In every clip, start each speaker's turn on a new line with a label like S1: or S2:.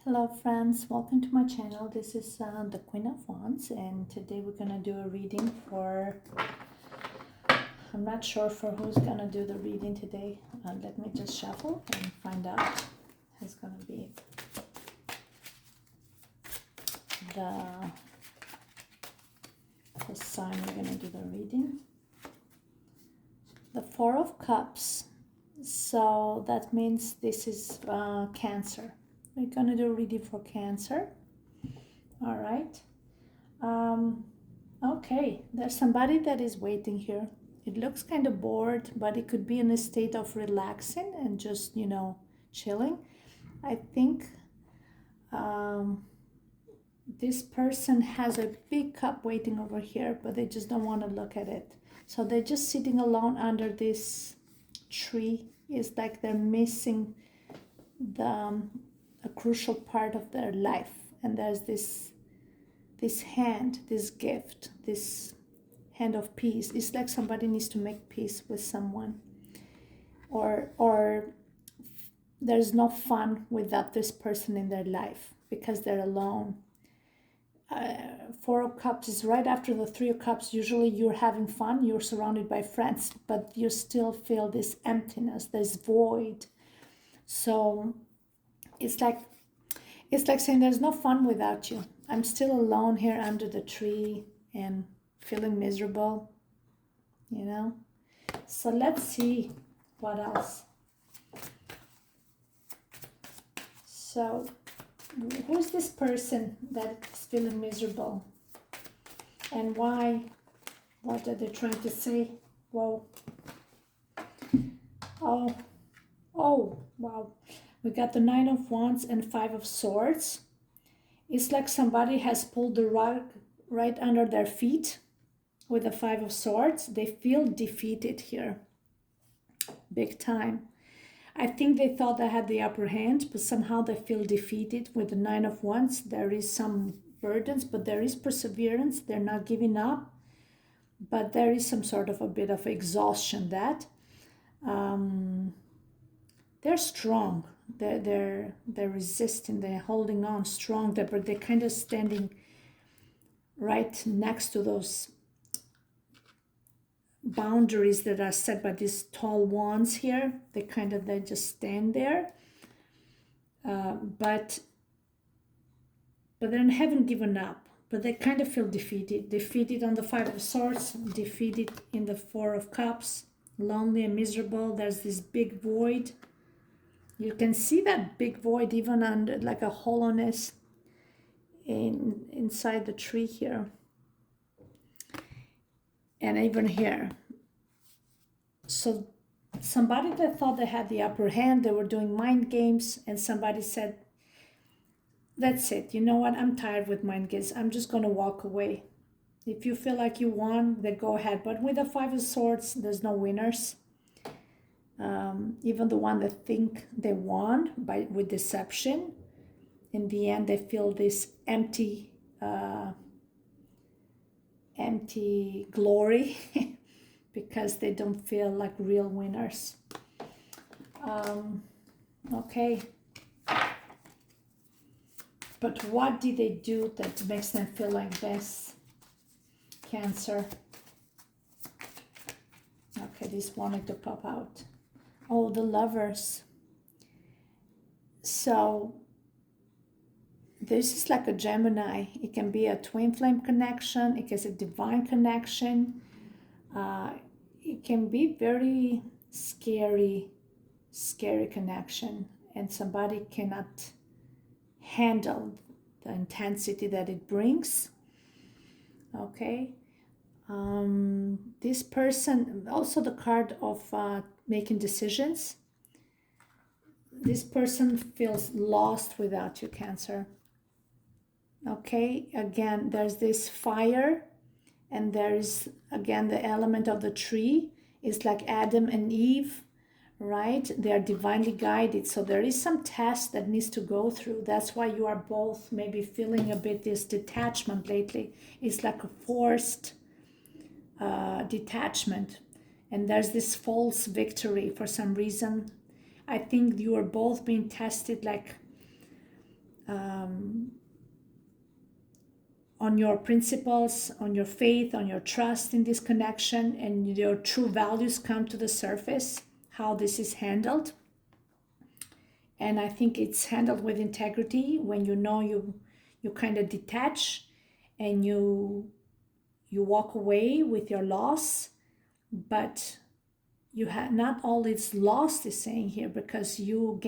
S1: Hello friends, welcome to my channel. This is the Queen of Wands, and today we're gonna do a reading for, I'm not sure for who's gonna do the reading today. Let me just shuffle and find out who's gonna be the sign we're gonna do the reading. The Four of Cups, so that means this is Cancer. We're gonna do a reading for Cancer. All right. Okay, there's somebody that is waiting here. It looks kind of bored, but it could be in a state of relaxing and just, chilling. I think this person has a big cup waiting over here, but they just don't want to look at it. So they're just sitting alone under this tree. It's like they're missing a crucial part of their life. And there's this hand, this gift, this hand of peace. It's like somebody needs to make peace with someone, or there's no fun without this person in their life because they're alone. Four of Cups is right after the Three of Cups. Usually you're having fun, you're surrounded by friends, but you still feel this emptiness, this void. So it's like saying there's no fun without you. I'm still alone here under the tree and feeling miserable, So let's see what else. So who's this person that's feeling miserable? And why? What are they trying to say? Whoa. Oh, wow. We got the Nine of Wands and Five of Swords. It's like somebody has pulled the rug right under their feet with the Five of Swords. They feel defeated here, big time. I think they thought they had the upper hand, but somehow they feel defeated with the Nine of Wands. There is some burdens, but there is perseverance. They're not giving up, but there is some sort of a bit of exhaustion that they're strong. They're resisting. They're holding on strong. But they're kind of standing right next to those boundaries that are set by these tall wands here. They just stand there, but they haven't given up. But they kind of feel defeated on the Five of Swords, defeated in the Four of Cups, lonely and miserable. There's this big void. You can see that big void even under, like a hollowness inside the tree here. And even here. So somebody that thought they had the upper hand, they were doing mind games, and somebody said, that's it. You know what? I'm tired with mind games. I'm just going to walk away. If you feel like you won, then go ahead. But with the Five of Swords, there's no winners. Even the one that think they won with deception, in the end, they feel this empty glory because they don't feel like real winners. Okay. But what did they do that makes them feel like this? Cancer. Okay, this wanted to pop out. Oh, the Lovers. So this is like a Gemini. It can be a twin flame connection. It can be a divine connection. It can be very scary connection, and somebody cannot handle the intensity that it brings. Okay. This person, also the card of making decisions. This person feels lost without you, Cancer. Okay, again, there's this fire, and there's again the element of the tree. It's like Adam and Eve, right? They are divinely guided. So there is some test that needs to go through. That's why you are both maybe feeling a bit this detachment lately. It's like a forced detachment. And there's this false victory for some reason. I think you are both being tested, like um, on your principles, on your faith, on your trust in this connection, and your true values come to the surface, how this is handled. And I think it's handled with integrity when you know you kind of detach and you walk away with your loss, but you have not all it's lost is saying here, because you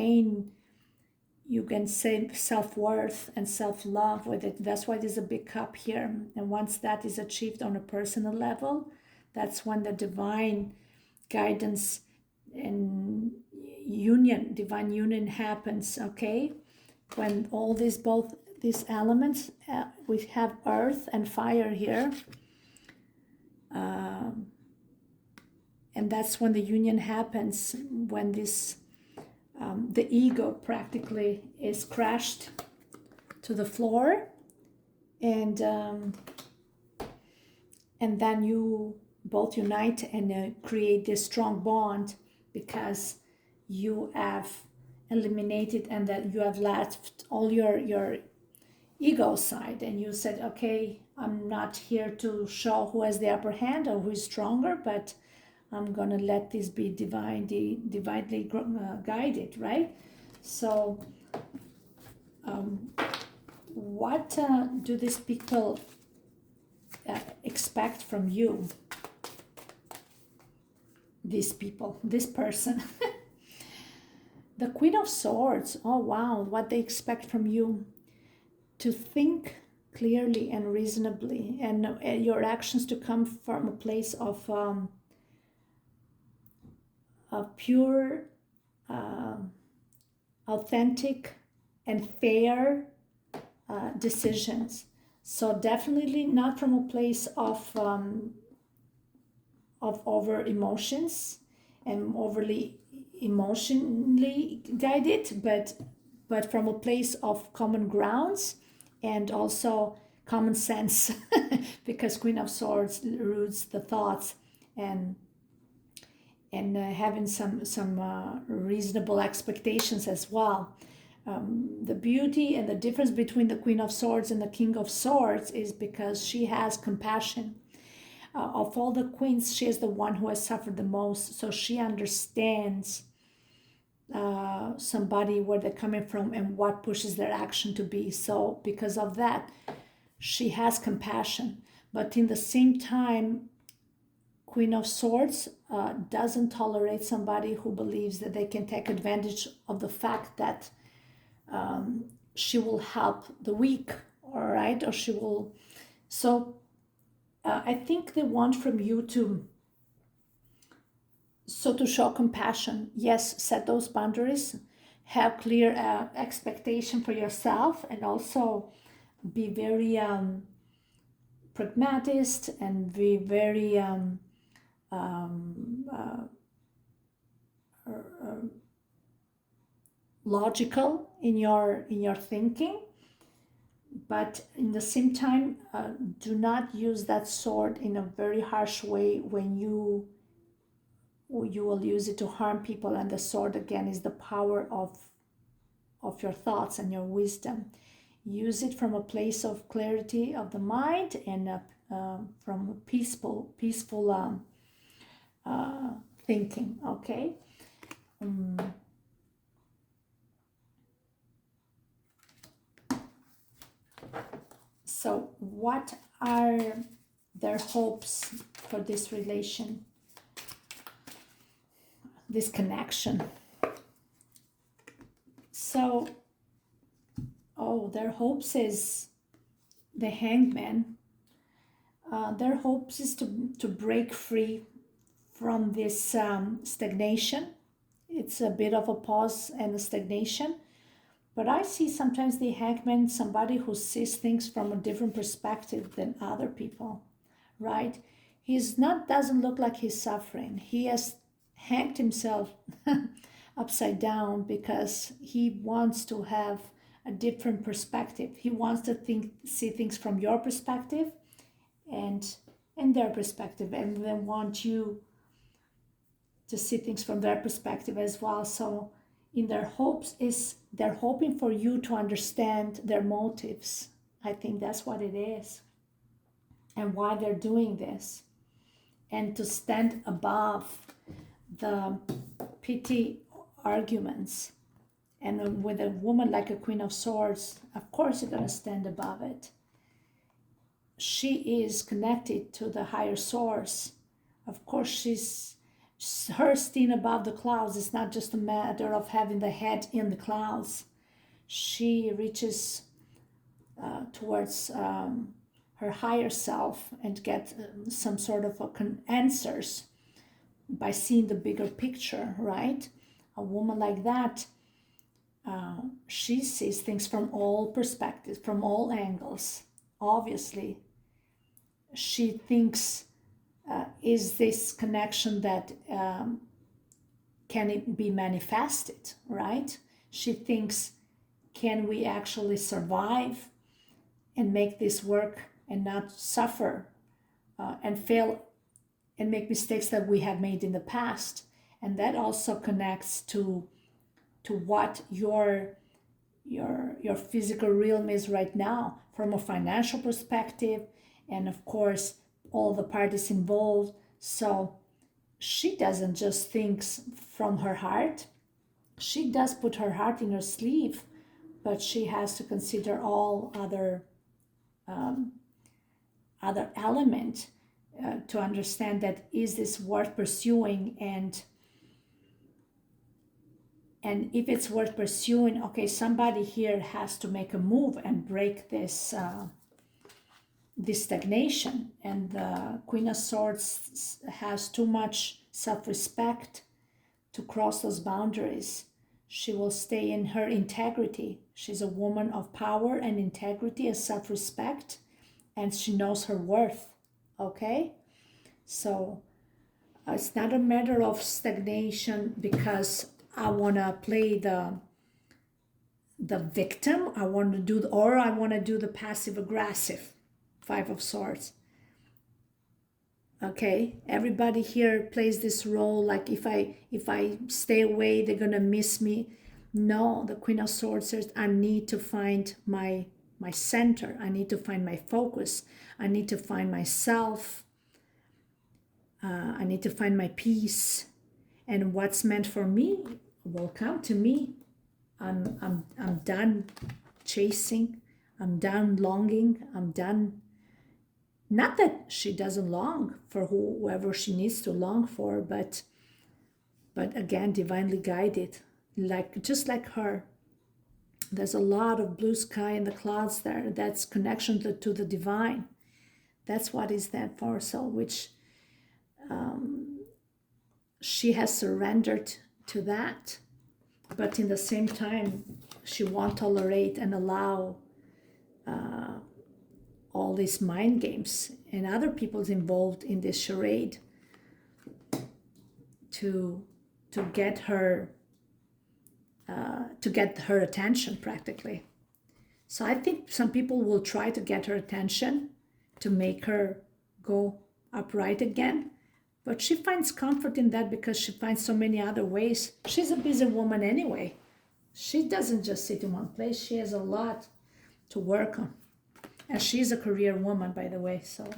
S1: can say self-worth and self-love with it. That's why there's a big cup here. And once that is achieved on a personal level, that's when the divine guidance and divine union happens. Okay, when all these both these elements, we have earth and fire here, and that's when the union happens, when this the ego practically is crashed to the floor, and then you both unite and create this strong bond, because you have eliminated and that you have left all your ego side, and you said, okay, I'm not here to show who has the upper hand or who is stronger, but I'm gonna let this be divinely guided, right? So what do these people expect from you? These people, this person. The Queen of Swords, oh wow, what they expect from you: to think clearly and reasonably, and your actions to come from a place of pure, authentic, and fair decisions. So definitely not from a place of over emotions and overly emotionally guided, but from a place of common grounds and also common sense, because Queen of Swords roots the thoughts, and having some reasonable expectations as well. The beauty and the difference between the Queen of Swords and the King of Swords is because she has compassion. Of all the queens, she is the one who has suffered the most, so she understands somebody, where they're coming from and what pushes their action to be. So because of that, she has compassion. But in the same time, Queen of Swords doesn't tolerate somebody who believes that they can take advantage of the fact that she will help the weak, all right, or she will. So I think they want from you to show compassion. Yes, set those boundaries, have clear expectation for yourself, and also be very pragmatist and be very logical in your thinking, but in the same time, do not use that sword in a very harsh way when you will use it to harm people. And the sword again is the power of your thoughts and your wisdom. Use it from a place of clarity of the mind, and from a peaceful thinking. Okay. So what are their hopes for this relation, this connection? So, their hopes is the Hangman. Their hopes is to break free from this stagnation. It's a bit of a pause and a stagnation. But I see sometimes the Hangman, somebody who sees things from a different perspective than other people, right? Doesn't look like he's suffering. He has hanged himself upside down because he wants to have a different perspective. He wants to see things from your perspective and their perspective, and they want you to see things from their perspective as well. So in their hopes is they're hoping for you to understand their motives. I think that's what it is, and why they're doing this, and to stand above the petty arguments. And with a woman like a Queen of Swords, of course you're going to stand above it. She is connected to the higher source. Of course, her staying above the clouds is not just a matter of having the head in the clouds. She reaches towards her higher self and get some sort of answers by seeing the bigger picture, right? A woman like that, she sees things from all perspectives, from all angles. Obviously, she thinks, is this connection that can it be manifested, right? She thinks, can we actually survive and make this work and not suffer and fail and make mistakes that we have made in the past? And that also connects to what your physical realm is right now from a financial perspective, and of course all the parties involved. So she doesn't just think from her heart. She does put her heart in her sleeve, but she has to consider all other element to understand that is this worth pursuing, and if it's worth pursuing, okay, somebody here has to make a move and break this this stagnation. And the Queen of Swords has too much self-respect to cross those boundaries. She will stay in her integrity. She's a woman of power and integrity and self-respect, and she knows her worth. Okay, so it's not a matter of stagnation because I want to play the victim. I want to do the passive aggressive. Five of Swords. Okay, everybody here plays this role like if I stay away, they're gonna miss me. No, the Queen of Swords says I need to find my center. I need to find my focus. I need to find myself. I need to find my peace, and what's meant for me will come to me. I'm done chasing. I'm done longing. I'm done. Not that she doesn't long for whoever she needs to long for, but again, divinely guided, just like her. There's a lot of blue sky in the clouds there. That's connection to the divine. That's what is that for. So which she has surrendered to that, but in the same time, she won't tolerate and allow all these mind games and other people's involved in this charade to get her attention practically. So I think some people will try to get her attention to make her go upright again, but she finds comfort in that because she finds so many other ways. She's a busy woman anyway. She doesn't just sit in one place. She has a lot to work on. And she's a career woman, by the way, so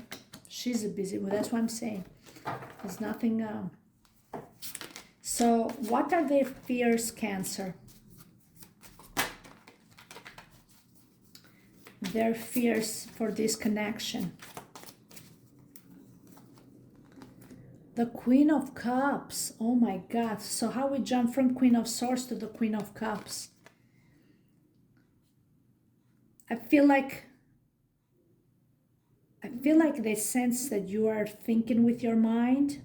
S1: she's a busy one. That's what I'm saying. There's nothing. So what are their fears, Cancer? Their fears for this connection. The Queen of Cups. Oh my God. So how we jump from Queen of Swords to the Queen of Cups? I feel like they sense that you are thinking with your mind,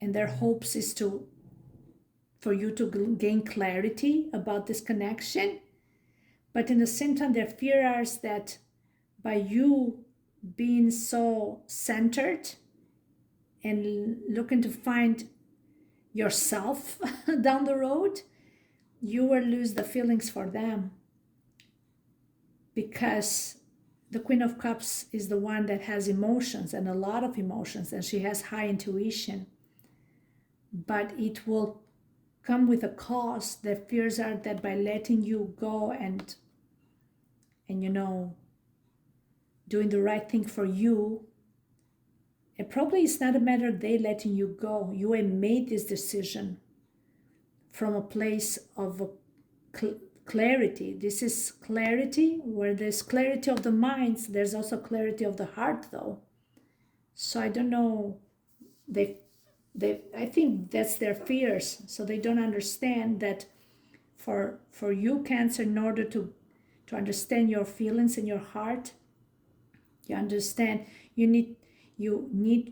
S1: and their hopes is for you to gain clarity about this connection. But in the same time, their fear is that by you being so centered and looking to find yourself down the road, you will lose the feelings for them, because the Queen of Cups is the one that has emotions, and a lot of emotions, and she has high intuition, but it will come with a cost. The fears are that by letting you go and doing the right thing for you, it probably is not a matter of they letting you go. You have made this decision from a place of clarity. This is clarity. Where there's clarity of the minds, there's also clarity of the heart, though. So I don't know. They I think that's their fears. So they don't understand that for you, Cancer, in order to understand your feelings in your heart, you understand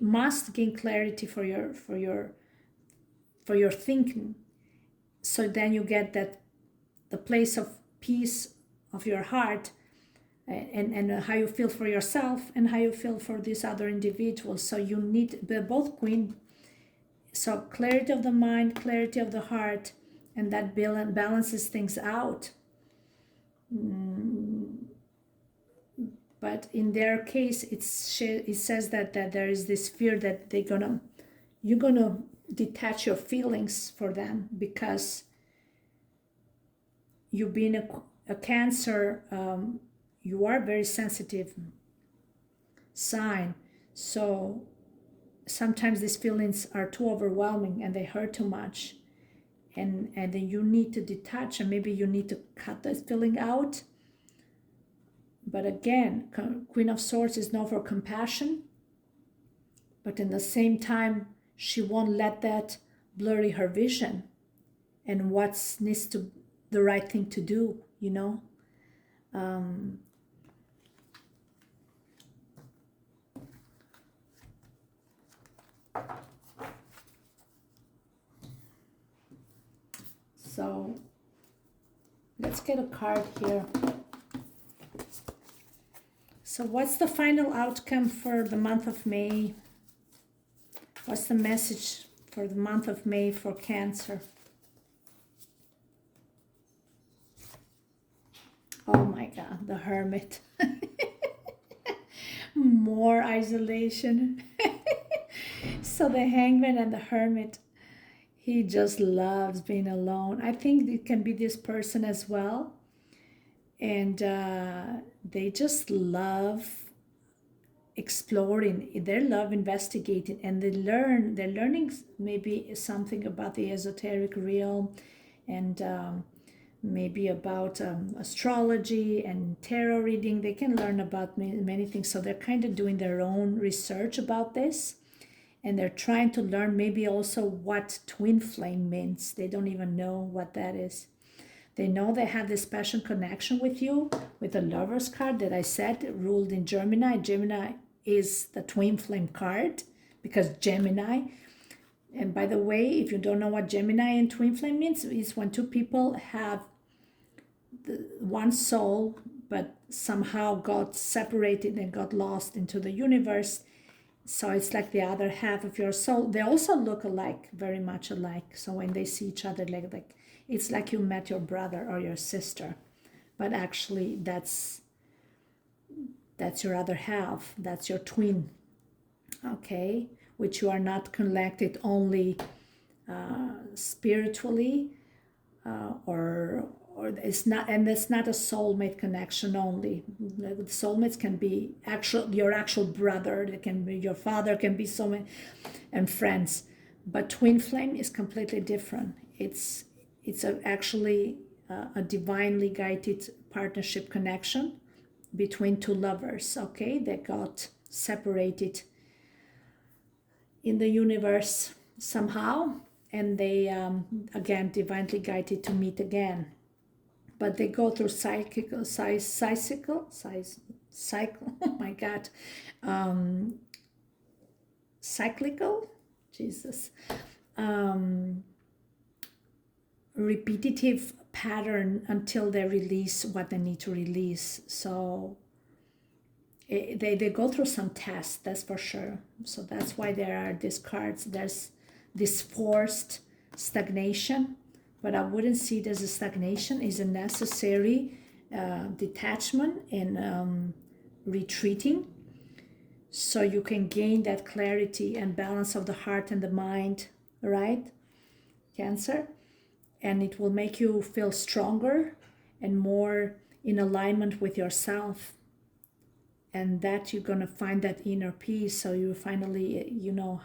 S1: must gain clarity for your thinking. So then you get that the place of peace of your heart, and how you feel for yourself and how you feel for these other individuals. So you need both, Queen. So clarity of the mind, clarity of the heart, and that balances things out. But in their case, it says that there is this fear that you're gonna detach your feelings for them, because you being a Cancer, you are very sensitive sign. So sometimes these feelings are too overwhelming and they hurt too much, and then you need to detach, and maybe you need to cut that feeling out. But again, Queen of Swords is known for compassion, but in the same time, she won't let that blurry her vision and what's needs to the right thing to do, So let's get a card here. So what's the final outcome for the month of May? What's the message for the month of May for Cancer? Oh my God, the Hermit. More isolation. So the Hangman and the Hermit, he just loves being alone. I think it can be this person as well. And they just love exploring. They love investigating, and they're learning maybe something about the esoteric realm, and maybe about astrology and tarot reading. They can learn about many things. So they're kind of doing their own research about this. And they're trying to learn maybe also what twin flame means. They don't even know what that is. They know they have this special connection with you, with the Lover's card that I said ruled in Gemini. Gemini is the twin flame card, because Gemini, and by the way, if you don't know what Gemini and twin flame means, it's when two people have one soul, but somehow got separated and got lost into the universe. So it's like the other half of your soul. They also look alike, very much alike. So when they see each other, like it's like you met your brother or your sister, but actually that's your other half. That's your twin, okay? Which you are not connected only spiritually, or it's not, and it's not a soulmate connection only. The soulmates can be your actual brother. It can be your father. Can be soulmate, and friends. But twin flame is completely different. It's actually a divinely guided partnership connection between two lovers. Okay, that got separated in the universe somehow, and they again divinely guided to meet again. But they go through cycle. Oh my God, cyclical. Jesus, repetitive pattern until they release what they need to release. So they go through some tests, that's for sure. So that's why there are these cards. There's this forced stagnation, but I wouldn't see it as a stagnation. It's a necessary detachment and retreating, so you can gain that clarity and balance of the heart and the mind, right, Cancer? and it will make you feel stronger and more in alignment with yourself, and that you're going to find that inner peace. So you finally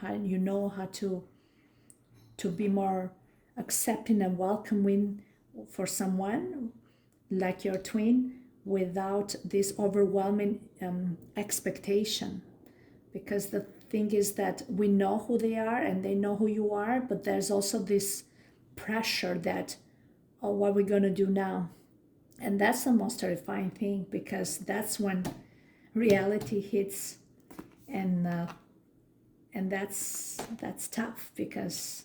S1: how to be more accepting and welcoming for someone like your twin without this overwhelming expectation. Because the thing is that we know who they are and they know who you are, but there's also this pressure that, oh, what are we going to do now? And that's the most terrifying thing, because that's when reality hits, and that's tough. Because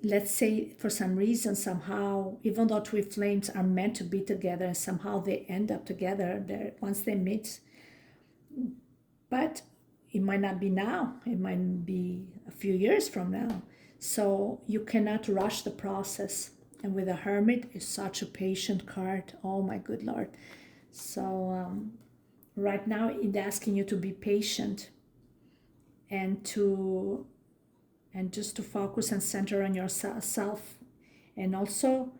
S1: let's say for some reason, somehow, even though twin flames are meant to be together, and somehow they end up together there once they meet, but it might not be now, it might be a few years from now. So you cannot rush the process. And with the Hermit, is such a patient card. Oh my good Lord. So right now it's asking you to be patient, and just to focus and center on yourself, and also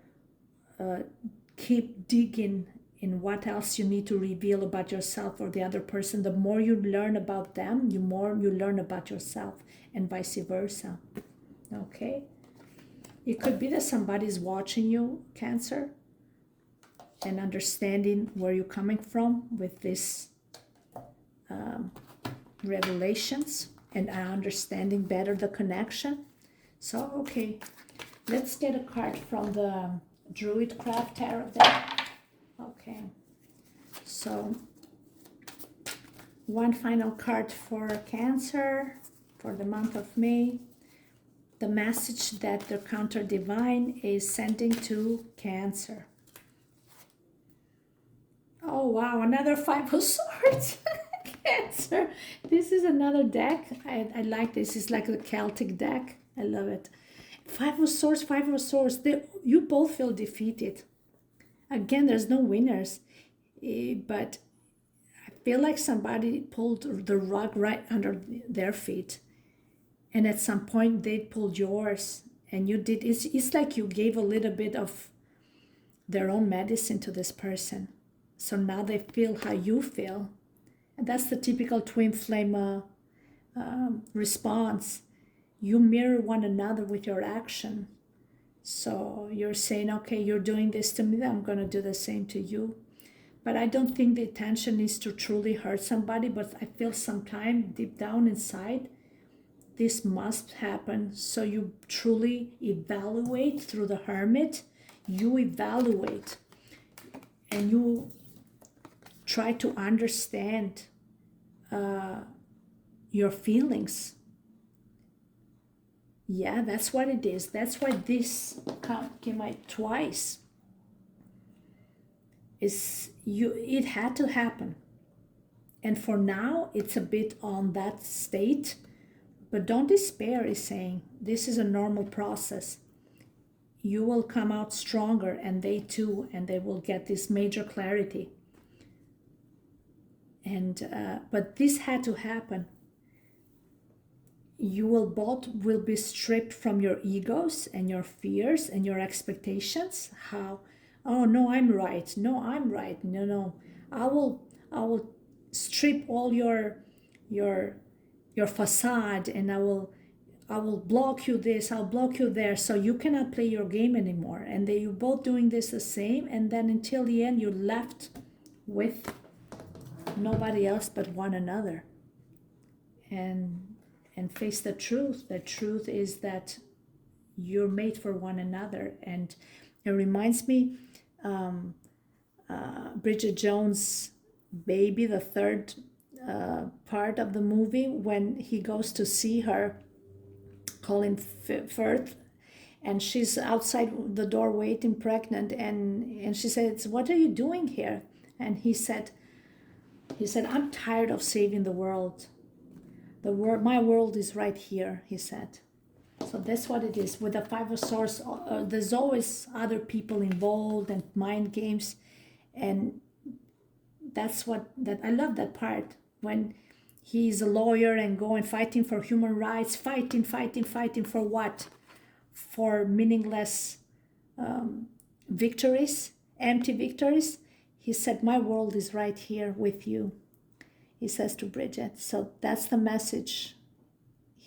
S1: keep digging in what else you need to reveal about yourself or the other person. The more you learn about them, the more you learn about yourself, and vice versa. Okay? It could be that somebody's watching you, Cancer, and understanding where you're coming from with these revelations, and understanding better the connection. So, okay, let's get a card from the Druid Craft Tarot deck. Okay, so one final card for Cancer for the month of May. The message that the Counter Divine is sending to Cancer. Oh wow, another Five of Swords. Cancer. This is another deck. I like this. It's like a Celtic deck. I love it. Five of Swords, Five of Swords. You both feel defeated. Again, there's no winners. But I feel like somebody pulled the rug right under their feet. And at some point they pulled yours. And you did. It's like you gave a little bit of their own medicine to this person. So now they feel how you feel. And that's the typical twin flame response. You mirror one another with your action. So you're saying, okay, you're doing this to me, I'm going to do the same to you. But I don't think the intention is to truly hurt somebody, but I feel sometime deep down inside, this must happen. So you truly evaluate through the Hermit. You evaluate and you try to understand your feelings. Yeah, that's what it is. That's why this came out twice. It had to happen. And for now, it's a bit on that state. But don't despair, is saying. This is a normal process. You will come out stronger, and they too, and they will get this major clarity. And but this had to happen. You will both will be stripped from your egos and your fears and your expectations. How, oh no, I'm right. No, I'm right. No. I will strip all your facade, and I will block you this, I'll block you there, so you cannot play your game anymore. And you're both doing this the same, and then until the end you're left with nobody else but one another. And face the truth. The truth is that you're made for one another. And it reminds me Bridget Jones' Baby, the third part of the movie, when he goes to see her, Colin Firth, and she's outside the door waiting, pregnant, and she says, "What are you doing here?" And he said, "I'm tired of saving the world. My world is right here," he said. So that's what it is. With the Five of Swords, there's always other people involved and mind games. And I love that part. When he's a lawyer and going fighting for human rights, fighting for what? for meaningless victories, empty victories. He said, my world is right here with you, he says to Bridget. So that's the message